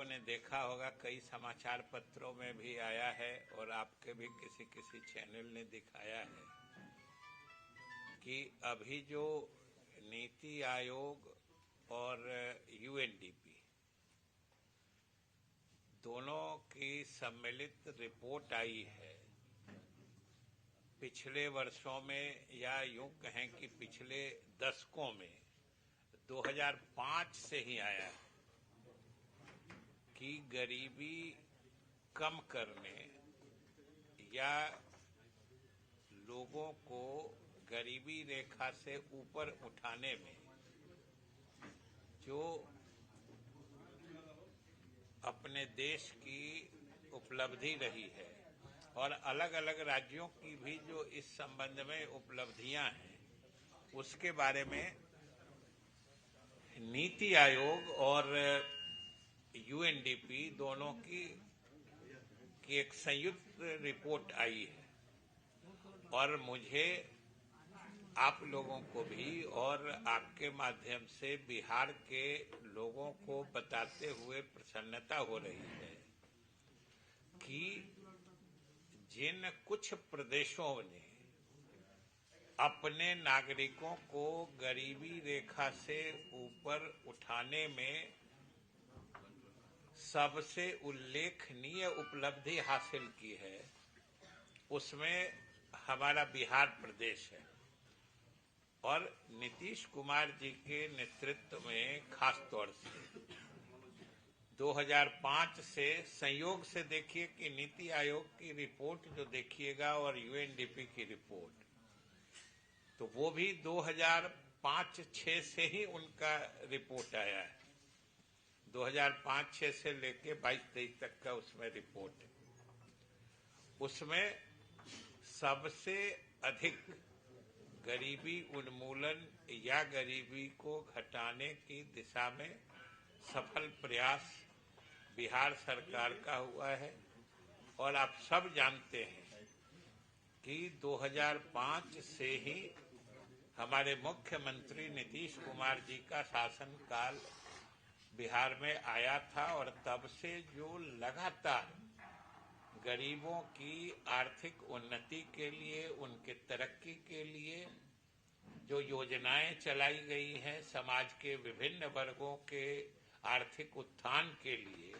ने देखा होगा, कई समाचार पत्रों में भी आया है और आपके भी किसी किसी चैनल ने दिखाया है कि अभी जो नीति आयोग और यूएनडीपी दोनों की सम्मिलित रिपोर्ट आई है, पिछले वर्षों में या यूं कहें कि पिछले दशकों में 2005 से ही आया है कि गरीबी कम करने या लोगों को गरीबी रेखा से ऊपर उठाने में जो अपने देश की उपलब्धि रही है और अलग अलग राज्यों की भी जो इस संबंध में उपलब्धियां हैं, उसके बारे में नीति आयोग और यूएनडीपी दोनों की एक संयुक्त रिपोर्ट आई है। और मुझे आप लोगों को भी और आपके माध्यम से बिहार के लोगों को बताते हुए प्रसन्नता हो रही है कि जिन कुछ प्रदेशों ने अपने नागरिकों को गरीबी रेखा से ऊपर उठाने में सबसे उल्लेखनीय उपलब्धि हासिल की है, उसमें हमारा बिहार प्रदेश है। और नीतीश कुमार जी के नेतृत्व में खास तौर से 2005 से संयोग से देखिए कि नीति आयोग की रिपोर्ट जो देखिएगा और यूएनडीपी की रिपोर्ट, तो वो भी 2005-06 से ही उनका रिपोर्ट आया है। 2005-06 से लेके 22-23 तक का उसमें रिपोर्ट है। उसमें सबसे अधिक गरीबी उन्मूलन या गरीबी को घटाने की दिशा में सफल प्रयास बिहार सरकार का हुआ है। और आप सब जानते हैं कि 2005 से ही हमारे मुख्यमंत्री नीतीश कुमार जी का शासनकाल बिहार में आया था और तब से जो लगातार गरीबों की आर्थिक उन्नति के लिए, उनके तरक्की के लिए जो योजनाएं चलाई गई हैं, समाज के विभिन्न वर्गों के आर्थिक उत्थान के लिए,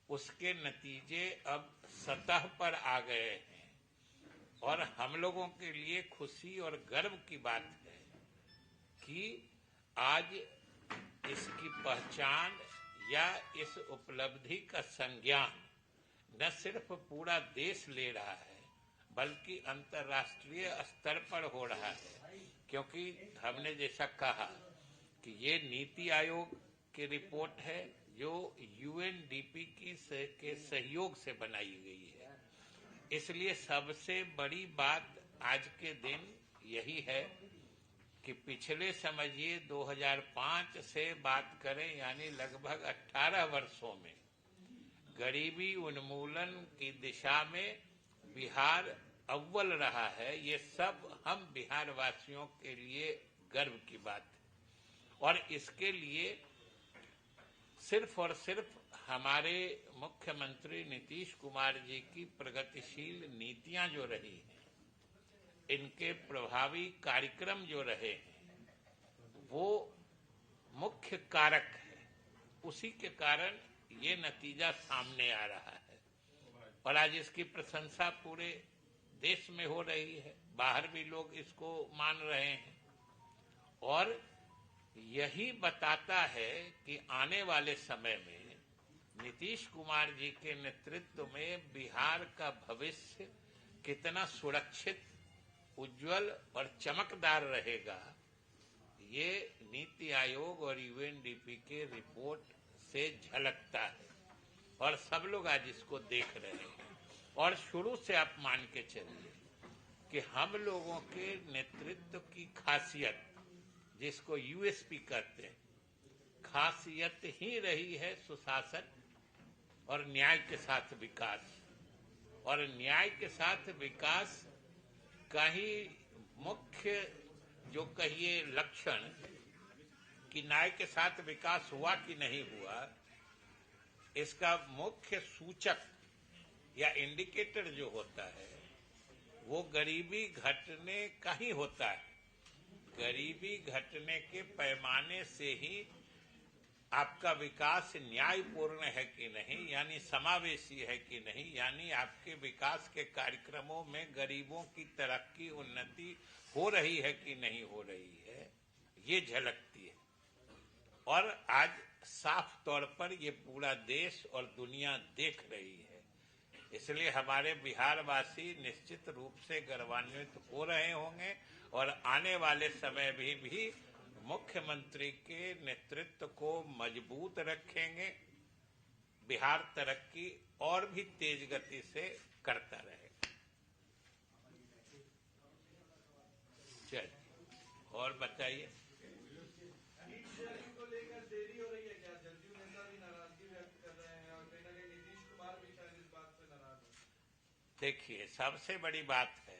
उसके नतीजे अब सतह पर आ गए हैं। और हम लोगों के लिए खुशी और गर्व की बात है कि आज इसकी पहचान या इस उपलब्धि का संज्ञान न सिर्फ पूरा देश ले रहा है बल्कि अंतर्राष्ट्रीय स्तर पर हो रहा है। क्योंकि हमने जैसा कहा कि ये नीति आयोग की रिपोर्ट है जो यूएनडीपी के सहयोग से बनाई गई है। इसलिए सबसे बड़ी बात आज के दिन यही है कि पिछले समझिए 2005 से बात करें, यानी लगभग 18 वर्षों में गरीबी उन्मूलन की दिशा में बिहार अव्वल रहा है। ये सब हम बिहार वासियों के लिए गर्व की बात है। और इसके लिए सिर्फ और सिर्फ हमारे मुख्यमंत्री नीतीश कुमार जी की प्रगतिशील नीतियां जो रही हैं, इनके प्रभावी कार्यक्रम जो रहे हैं, वो मुख्य कारक है। उसी के कारण ये नतीजा सामने आ रहा है और आज इसकी प्रशंसा पूरे देश में हो रही है, बाहर भी लोग इसको मान रहे हैं। और यही बताता है कि आने वाले समय में नीतीश कुमार जी के नेतृत्व में बिहार का भविष्य कितना सुरक्षित, उज्जवल और चमकदार रहेगा, ये नीति आयोग और यूएनडीपी के रिपोर्ट से झलकता है। और सब लोग आज इसको देख रहे हैं। और शुरू से आप मान के चलिए कि हम लोगों के नेतृत्व की खासियत, जिसको यूएसपी कहते हैं, खासियत ही रही है सुशासन और न्याय के साथ विकास। और न्याय के साथ विकास का ही मुख्य जो कहिए लक्षण कि न्याय के साथ विकास हुआ कि नहीं हुआ, इसका मुख्य सूचक या इंडिकेटर जो होता है वो गरीबी घटने का ही होता है। गरीबी घटने के पैमाने से ही आपका विकास न्यायपूर्ण है कि नहीं, यानी समावेशी है कि नहीं, यानी आपके विकास के कार्यक्रमों में गरीबों की तरक्की उन्नति हो रही है कि नहीं हो रही है, ये झलकती है। और आज साफ तौर पर ये पूरा देश और दुनिया देख रही है। इसलिए हमारे बिहार वासी निश्चित रूप से गौरवान्वित हो रहे होंगे और आने वाले समय भी मुख्यमंत्री के नेतृत्व को मजबूत रखेंगे। बिहार तरक्की और भी तेज गति से करता रहेगा। चलिए और बताइए। देखिए, सबसे बड़ी बात है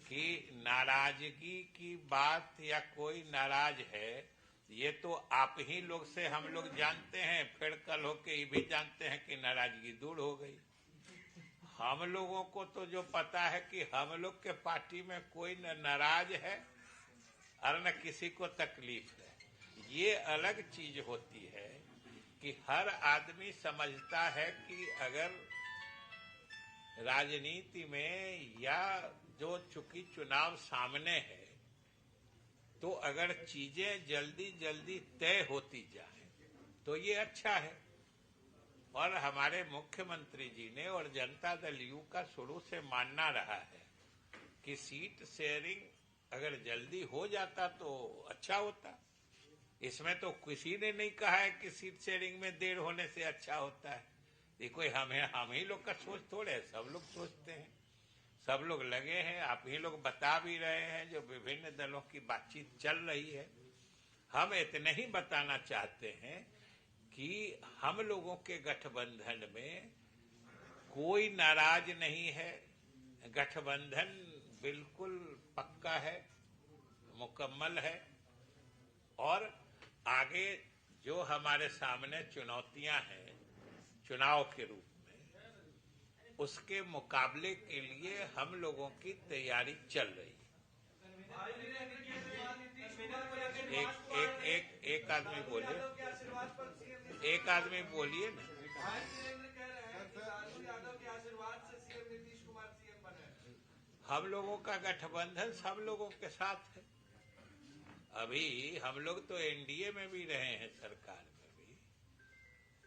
कि नाराजगी की बात या कोई नाराज है ये तो आप ही लोग से हम लोग जानते हैं, फिर कल होके ये भी जानते हैं कि नाराजगी दूर हो गई। हम लोगों को तो जो पता है कि हम लोग के पार्टी में कोई न नाराज है और न किसी को तकलीफ है। ये अलग चीज होती है कि हर आदमी समझता है कि अगर राजनीति में या जो चूंकि चुनाव सामने है तो अगर चीजें जल्दी जल्दी तय होती जाए तो ये अच्छा है। और हमारे मुख्यमंत्री जी ने और जनता दल यू का शुरू से मानना रहा है कि सीट शेयरिंग अगर जल्दी हो जाता तो अच्छा होता। इसमें तो किसी ने नहीं कहा है कि सीट शेयरिंग में देर होने से अच्छा होता है। ये कोई हम ही लोग का सोच थोड़े है, सब लोग सोचते हैं, सब लोग लगे हैं। आप ही लोग बता भी रहे हैं जो विभिन्न दलों की बातचीत चल रही है। हम इतने ही बताना चाहते हैं कि हम लोगों के गठबंधन में कोई नाराज नहीं है। गठबंधन बिल्कुल पक्का है, मुकम्मल है। और आगे जो हमारे सामने चुनौतियां हैं चुनाव के रूप में, उसके मुकाबले के लिए हम लोगों की तैयारी चल रही है। एक आदमी बोलिए, एक आदमी बोलिए ना। हम लोगों का गठबंधन सब लोगों के साथ है। अभी हम लोग तो एनडीए में भी रहे हैं, सरकार में भी,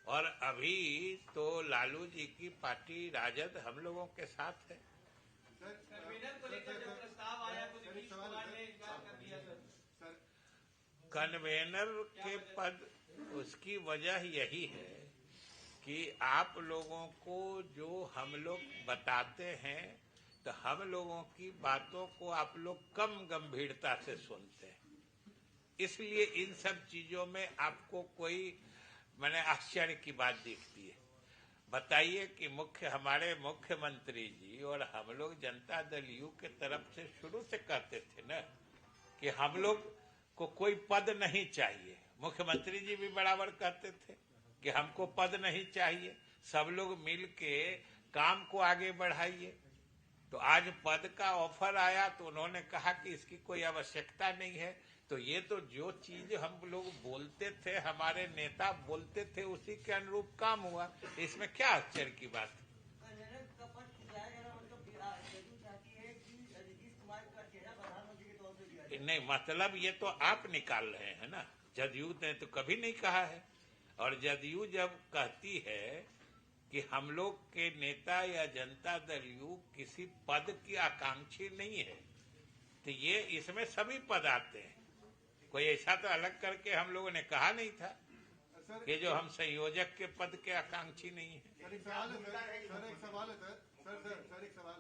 और अभी तो लालू जी की पार्टी राजद हम लोगों के साथ है। कन्वेनर के पद, उसकी वजह यही है कि आप लोगों को जो हम लोग बताते हैं तो हम लोगों की बातों को आप लोग कम गंभीरता से सुनते हैं, इसलिए इन सब चीजों में आपको कोई मैंने आश्चर्य की बात दिखती है। बताइए कि हमारे मुख्यमंत्री जी और हम लोग जनता दल यू के तरफ से शुरू से कहते थे ना कि हम लोग को कोई पद नहीं चाहिए। मुख्यमंत्री जी भी बराबर कहते थे कि हमको पद नहीं चाहिए, सब लोग मिल के काम को आगे बढ़ाइए। तो आज पद का ऑफर आया तो उन्होंने कहा कि इसकी कोई आवश्यकता नहीं है। तो ये तो जो चीज हम लोग बोलते थे, हमारे नेता बोलते थे, उसी के अनुरूप काम हुआ। इसमें क्या आश्चर्य की बात? नहीं, मतलब ये तो आप निकाल रहे हैं ना, जदयू ने तो कभी नहीं कहा है। और जदयू जब कहती है कि हम लोग के नेता या जनता दल यू किसी पद की आकांक्षी नहीं है, तो ये इसमें सभी पद आते हैं। कोई ऐसा तो अलग करके हम लोगों ने कहा नहीं था कि जो हम संयोजक के पद के आकांक्षी नहीं है। सर एक सवाल है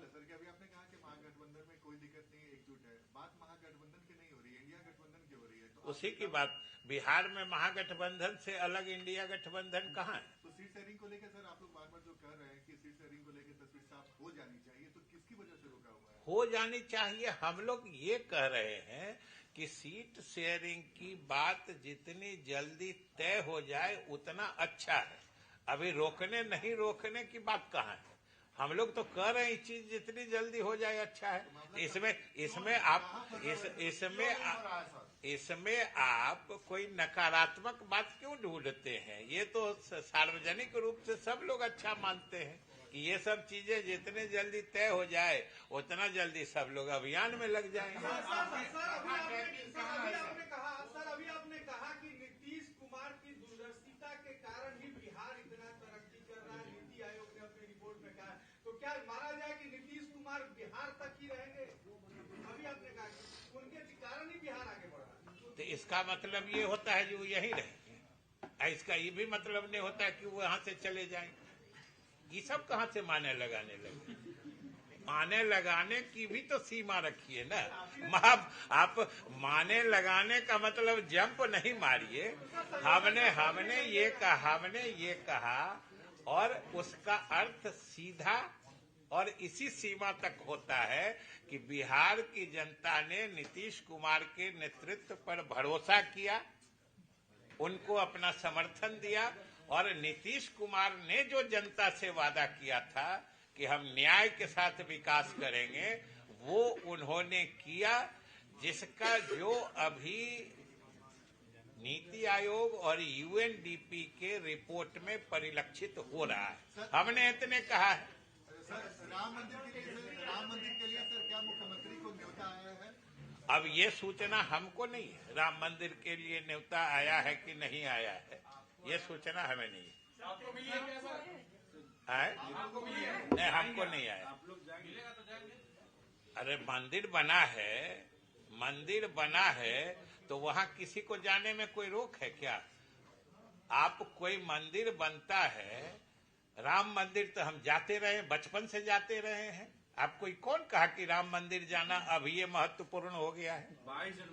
सर कि अभी आपने कहा कि महागठबंधन में कोई दिक्कत नहीं है, एकजुट है। बात महागठबंधन की नहीं हो रही है, इंडिया गठबंधन की हो रही है। तो उसी की बात, बिहार में महागठबंधन से अलग इंडिया गठबंधन कहाँ है? तो सीट शेयरिंग को लेकर सर आप लोग बार बार जो कह रहे हैं कि सीट शेयरिंग को लेकर तस्वीर साफ हो जानी चाहिए, तो किसकी वजह से रोका हुआ है? हो जानी चाहिए। हम लोग ये कह रहे हैं कि सीट शेयरिंग की बात जितनी जल्दी तय हो जाए उतना अच्छा है। अभी रोकने नहीं रोकने की बात कहाँ है? हम लोग तो कह रहे हैं इस चीज जितनी जल्दी हो जाए अच्छा है। इसमें आप कोई नकारात्मक बात क्यों ढूंढते हैं? ये तो सार्वजनिक रूप से सब लोग अच्छा मानते हैं कि ये सब चीजें जितने जल्दी तय हो जाए उतना जल्दी सब लोग अभियान में लग जाएंगे। अभी आपने कहा कि नीतीश कुमार की दूरदर्शिता के कारण ही बिहार इतना तरक्की कर रहा है, नीति आयोग ने अपनी रिपोर्ट में कहा। तो क्या माना जाए कि नीतीश कुमार बिहार तक ही रहेंगे? अभी आपने कहा कि उनके कारण ही बिहार आगे बढ़ रहा है, तो इसका मतलब ये होता है कि वो यहीं रहेंगे। इसका ये भी मतलब नहीं होता है कि वो यहाँ से चले जाएंगे। ये सब कहाँ से माने लगाने लगे? माने लगाने की भी तो सीमा रखिए ना। आप माने लगाने का मतलब जंप नहीं मारिए। हमने ये कहा और उसका अर्थ सीधा और इसी सीमा तक होता है कि बिहार की जनता ने नीतीश कुमार के नेतृत्व पर भरोसा किया, उनको अपना समर्थन दिया और नीतीश कुमार ने जो जनता से वादा किया था कि हम न्याय के साथ विकास करेंगे, वो उन्होंने किया, जिसका जो अभी नीति आयोग और यूएनडीपी के रिपोर्ट में परिलक्षित हो रहा है। हमने इतने कहा है। सर, राम मंदिर के लिए सर क्या मुख्यमंत्री को न्योता आया है? अब ये सूचना हमको नहीं है, राम मंदिर के लिए न्योता आया है कि नहीं आया है, ये सूचना हमें नहीं है। आपको मिली है क्या सर? नहीं, हमको नहीं आया। मिलेगा तो जाएंगे। अरे मंदिर बना है तो वहाँ किसी को जाने में कोई रोक है क्या? आप कोई मंदिर बनता है, राम मंदिर तो हम जाते रहे, बचपन से जाते रहे हैं। आपको कौन कहा कि राम मंदिर जाना अभी ये महत्वपूर्ण हो गया है?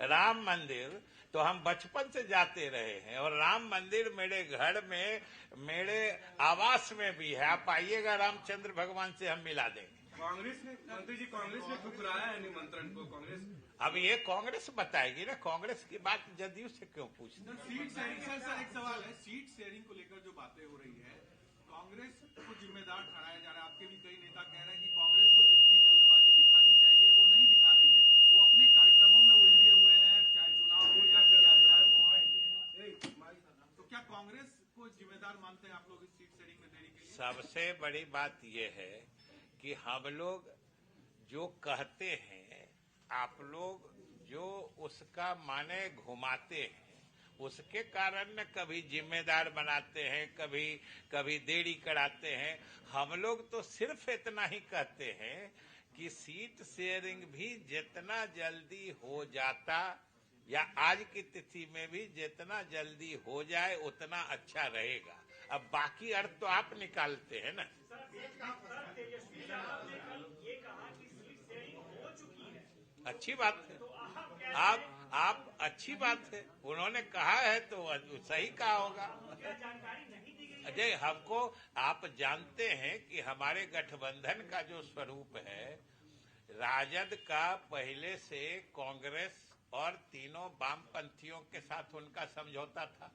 राम मंदिर तो हम बचपन से जाते रहे हैं और राम मंदिर मेरे घर में, मेरे आवास में भी है। आप आइएगा, रामचंद्र भगवान से हम मिला देंगे। कांग्रेस ने, मंत्री जी, कांग्रेस ने ठुकराया है निमंत्रण को। कांग्रेस अब ये कांग्रेस बताएगी ना, कांग्रेस की बात जदयू से क्यों पूछते? सीट शेयरिंग, सर एक सवाल है, सीट शेयरिंग को लेकर जो बातें हो रही है, कांग्रेस को जिम्मेदार ठहराया जा रहा है। आपके भी कई नेता कह रहे हैं कि कांग्रेस को जितनी जल्दबाजी दिखानी चाहिए वो नहीं दिखा रही है, वो अपने कार्यक्रमों में उलझे हुए हैं, चाहे चुनाव हो या फिर यात्रा हो। तो क्या कांग्रेस को जिम्मेदार मानते हैं आप लोग इस सीट शेयरिंग में देरी के लिए? सबसे बड़ी बात यह है कि हम लोग जो कहते हैं, आप लोग जो उसका माने घुमाते हैं, उसके कारण न कभी जिम्मेदार बनाते हैं, कभी देरी कराते हैं। हम लोग तो सिर्फ इतना ही कहते हैं कि सीट शेयरिंग भी जितना जल्दी हो जाता, या आज की तिथि में भी जितना जल्दी हो जाए उतना अच्छा रहेगा। अब बाकी अर्थ तो आप निकालते हैं ना। अच्छी बात है, आप अच्छी बात है, उन्होंने कहा है तो सही कहा होगा। अजय, हमको आप जानते हैं कि हमारे गठबंधन का जो स्वरूप है, राजद का पहले से कांग्रेस और तीनों वामपंथियों के साथ उनका समझौता था।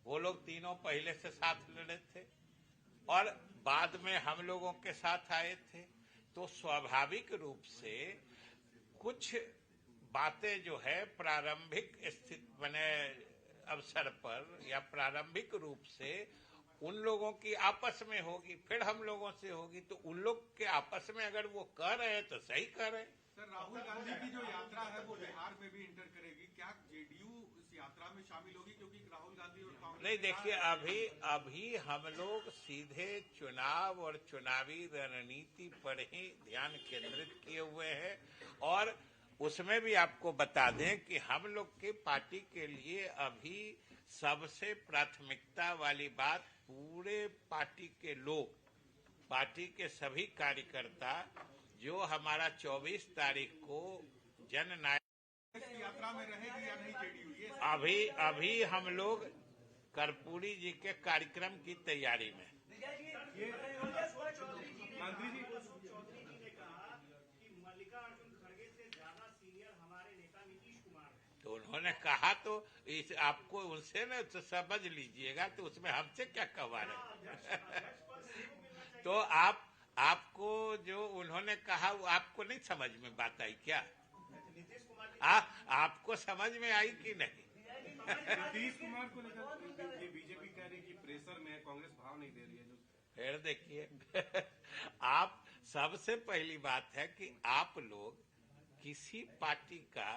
वो लोग तीनों पहले से साथ लड़े थे और बाद में हम लोगों के साथ आए थे। तो स्वाभाविक रूप से कुछ बातें जो है प्रारंभिक स्थिति बने अवसर पर या प्रारंभिक रूप से उन लोगों की आपस में होगी, फिर हम लोगों से होगी। तो उन लोग के आपस में अगर वो कह रहे हैं तो सही कह रहे हैं। सर, राहुल गांधी की जो यात्रा है वो बिहार में भी इंटर करेगी, क्या जेडीयू इस यात्रा में शामिल होगी? क्योंकि राहुल गांधी और कांग्रेस नहीं, देखिए, अभी हम लोग सीधे चुनाव और चुनावी रणनीति पर ही ध्यान केंद्रित किए हुए हैं। और उसमें भी आपको बता दें कि हम लोग के पार्टी के लिए अभी सबसे प्राथमिकता वाली बात, पूरे पार्टी के लोग, पार्टी के सभी कार्यकर्ता जो हमारा 24 तारीख को जन नायक यात्रा में रहेगी या नहीं जेडीयू? अभी हम लोग कर्पूरी जी के कार्यक्रम की तैयारी में। मंत्री जी ने कहा कि मल्लिकार्जुन खड़गे से ज्यादा सीनियर हमारे नेता नीतीश कुमार हैं। तो उन्होंने कहा तो इस आपको उनसे न तो समझ लीजिएगा, तो उसमें हमसे क्या कहा रहे। तो आपको जो उन्होंने कहा वो आपको नहीं समझ में बात आई क्या? आपको समझ में आई कि नहीं? नीतीश कुमार को लेकर ये बीजेपी कह रही है कि प्रेशर में कांग्रेस भाव नहीं दे रही है। फिर देखिए आप सबसे पहली बात है कि आप लोग किसी पार्टी का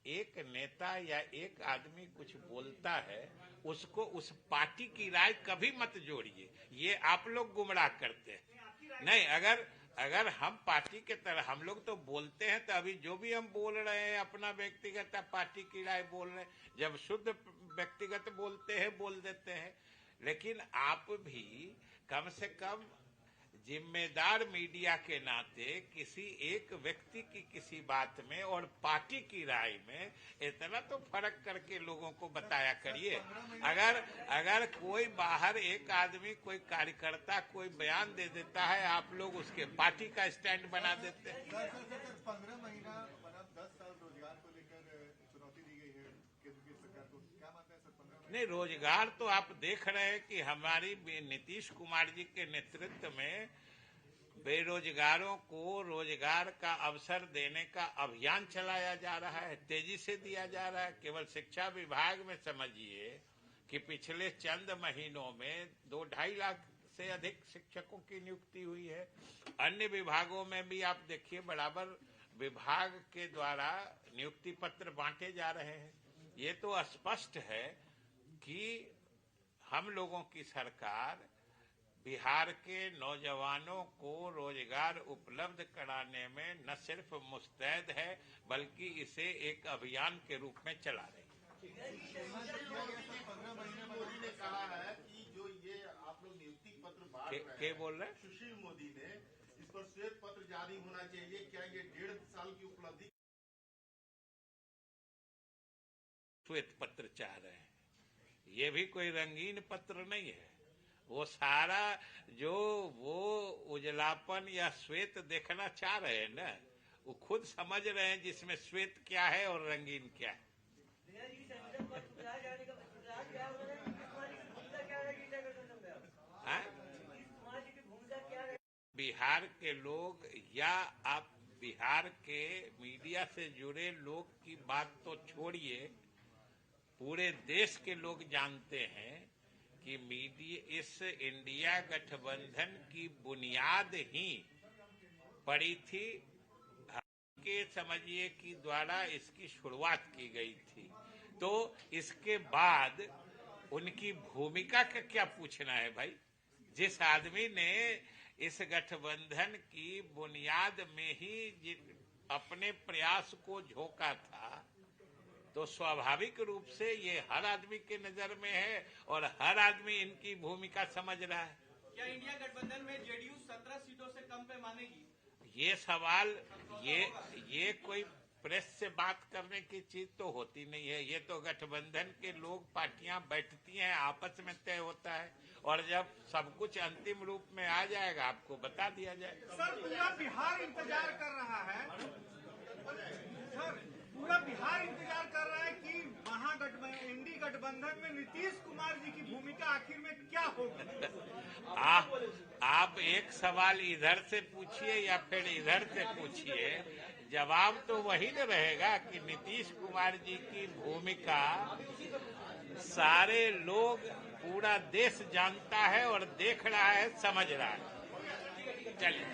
एक नेता या एक आदमी कुछ बोलता है, उसको उस पार्टी की राय कभी मत जोड़िए, ये आप लोग गुमराह करते हैं। नहीं, अगर हम पार्टी के तरह हम लोग तो बोलते हैं, तो अभी जो भी हम बोल रहे हैं अपना व्यक्तिगत पार्टी की राय बोल रहे हैं, जब शुद्ध व्यक्तिगत बोलते हैं बोल देते हैं। लेकिन आप भी कम से कम जिम्मेदार मीडिया के नाते किसी एक व्यक्ति की किसी बात में और पार्टी की राय में इतना तो फर्क करके लोगों को बताया करिए। अगर कोई बाहर एक आदमी कोई कार्यकर्ता कोई बयान दे देता है, आप लोग उसके पार्टी का स्टैंड बना देते हैं। 15 महीना मतलब 10 साल रोजगार को लेकर चुनौती दी गई है केंद्र की सरकार को, क्या मानते हैं सर? 15 नहीं, रोजगार तो आप देख रहे हैं कि हमारी नीतीश कुमार जी के नेतृत्व में बेरोजगारों को रोजगार का अवसर देने का अभियान चलाया जा रहा है, तेजी से दिया जा रहा है। केवल शिक्षा विभाग में समझिए कि पिछले चंद महीनों में 2-2.5 लाख से अधिक शिक्षकों की नियुक्ति हुई है। अन्य विभागों में भी आप देखिए बराबर विभाग के द्वारा नियुक्ति पत्र बांटे जा रहे हैं। ये तो स्पष्ट है कि हम लोगों की सरकार बिहार के नौजवानों को रोजगार उपलब्ध कराने में न सिर्फ मुस्तैद है, बल्कि इसे एक अभियान के रूप में चला रही है। 15 महीने मोदी ने कहा है कि जो ये आप लोग नियुक्ति पत्र बांट रहे हैं, क्या बोल रहे हैं? सुशील मोदी ने इस पर श्वेत पत्र जारी होना चाहिए। क्या ये 1.5 साल की उपलब्धि श्वेत पत्र चाह रहे हैं? ये भी कोई रंगीन पत्र नहीं है। वो सारा जो वो उजलापन या श्वेत देखना चाह रहे हैं ना, वो खुद समझ रहे हैं जिसमें श्वेत क्या है और रंगीन क्या है। बिहार के लोग या आप बिहार के मीडिया से जुड़े लोग की बात तो छोड़िए, पूरे देश के लोग जानते हैं कि मीडिया इस इंडिया गठबंधन की बुनियाद ही पड़ी थी के समझिए कि द्वारा इसकी शुरुआत की गई थी। तो इसके बाद उनकी भूमिका का क्या पूछना है भाई? जिस आदमी ने इस गठबंधन की बुनियाद में ही अपने प्रयास को झोंका था, तो स्वाभाविक रूप से ये हर आदमी के नजर में है और हर आदमी इनकी भूमिका समझ रहा है। क्या इंडिया गठबंधन में जेडीयू 17 सीटों से कम पे मानेगी? ये सवाल ये कोई प्रेस से बात करने की चीज तो होती नहीं है। ये तो गठबंधन के लोग पार्टियां बैठती हैं, आपस में तय होता है, और जब सब कुछ अंतिम रूप में आ जाएगा आपको बता दिया जाएगा। सर, पूरा बिहार इंतजार कर रहा है। सर, पूरा बिहार इंतजार कर रहा है कि महागठबंधन इंडी गठबंधन में नीतीश कुमार जी की भूमिका आखिर में क्या होगी? आप एक सवाल इधर से पूछिए या फिर इधर से पूछिए, जवाब तो वही न रहेगा कि नीतीश कुमार जी की भूमिका सारे लोग पूरा देश जानता है और देख रहा है, समझ रहा है। चलिए।